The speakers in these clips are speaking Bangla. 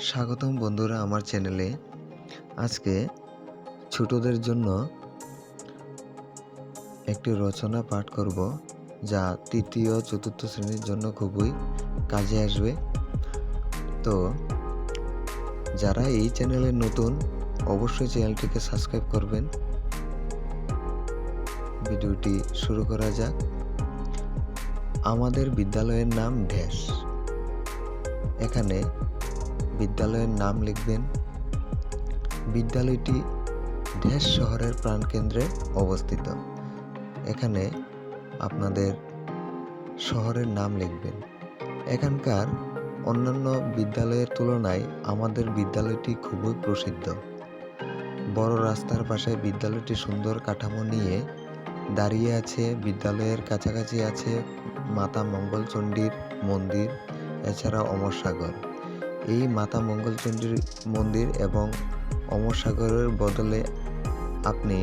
স্বাগতম বন্ধুরা আমার চ্যানেলে। আজকে ছোটদের জন্য একটি রচনা পাঠ করব, যা তৃতীয় চতুর্থ শ্রেণীর জন্য খুবই কাজে আসবে। তো যারা এই চ্যানেলে নতুন, অবশ্যই চ্যানেলটিকে সাবস্ক্রাইব করবেন। ভিডিওটি শুরু করা যাক। আমাদের বিদ্যালয়ের নাম ড্যাশ। এখানে বিদ্যালয়ের নাম লিখবেন। বিদ্যালয়টি ড্যাশ শহরের প্রাণকেন্দ্রে অবস্থিত। এখানে আপনাদের শহরের নাম লিখবেন। এখানকার অন্যান্য বিদ্যালয়ের তুলনায় আমাদের বিদ্যালয়টি খুবই প্রসিদ্ধ। বড় রাস্তার পাশে বিদ্যালয়টি সুন্দর কাঠামো নিয়ে দাঁড়িয়ে আছে। বিদ্যালয়ের কাছাকাছি আছে মাতা মঙ্গলচণ্ডীর মন্দির, এছাড়া অমর সাগর। এই মাতা মঙ্গলচণ্ডীর মন্দির এবং অমর সাগরের বদলে আপনি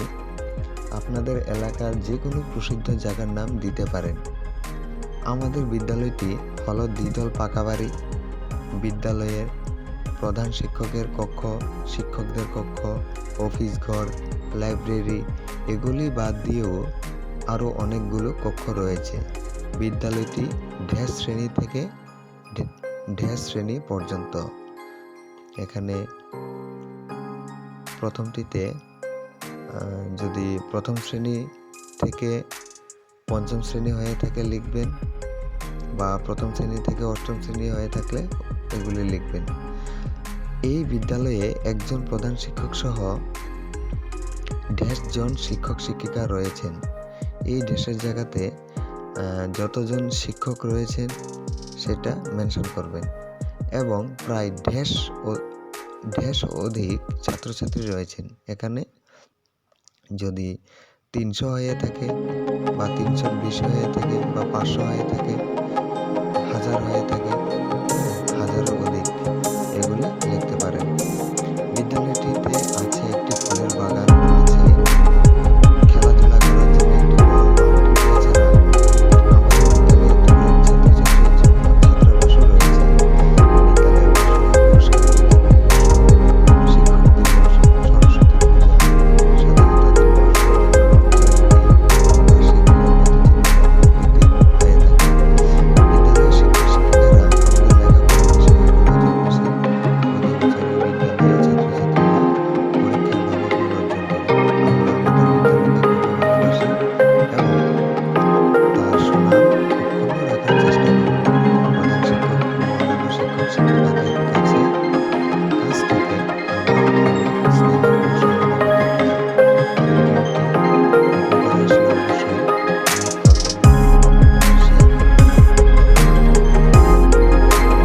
আপনাদের এলাকার যে কোনো প্রসিদ্ধ জায়গার নাম দিতে পারেন। আমাদের বিদ্যালয়টি হলো দ্বিতল পাকা বাড়ি। বিদ্যালয়ের প্রধান শিক্ষকের কক্ষ, শিক্ষকদের কক্ষ, অফিস ঘর, লাইব্রেরি এগুলি বাদ দিয়েও আরও অনেকগুলো কক্ষ রয়েছে। বিদ্যালয়টি ড্যাশ শ্রেণী থেকে ড্যাশ শ্রেণী পর্যন্ত। এখানে প্রথমটিতে যদি প্রথম শ্রেণী থেকে পঞ্চম শ্রেণী হয়ে থাকে লিখবেন, বা প্রথম শ্রেণী থেকে অষ্টম শ্রেণী হয়ে থাকলে এগুলি লিখবেন। এই বিদ্যালয়ে একজন প্রধান শিক্ষক সহ ড্যাশ জন শিক্ষক শিক্ষিকা রয়েছেন। এই ড্যাশের জায়গাতে যতজন শিক্ষক রয়েছেন সেটা মেনশন করবেন, এবং প্রায় ড্যাশ অধিক ছাত্রছাত্রী রয়েছেন। এখানে যদি 300 হয়ে থাকে, বা 320 হয়ে থাকে, বা 500 হয়ে থাকে, 1000 হয়ে থাকে, 1000 অধিক, এগুলি লিখতে পারেন। বিদ্যালয়টিতে আছে একটি ফুলের বাগান, আছে খেলাধুলা করার জন্য একটি বড় মাঠ। এছাড়া আমাদের বিদ্যালয়ে ছাত্রছাত্রীর জন্য ছাত্রাবাসও রয়েছে। বিদ্যালয়ের পুরস্কার, শিক্ষক দিবস, সরস্বতী পূজা, স্বাধীনতা দিবস, বার্ষিক হয়ে থাকে। বিদ্যালয়ের শিক্ষক শিক্ষিকারা আমাদের লেখাপড়ার বিষয়ে অভিযোগশীল। প্রতি বছরই বিদ্যালয়ের ছাত্রছাত্রীরা পরীক্ষায় ভালো ফল অর্জন করে। আমরা আমাদের বিদ্যালয়কে খুবই ভালোবাসি এবং তার সুনাম কখনো রাখার চেষ্টা করি। প্রধান শিক্ষক ও অন্যান্য শিক্ষক শিক্ষিকাদের কাছে কাছ থেকে আমরা খুবই স্নেহ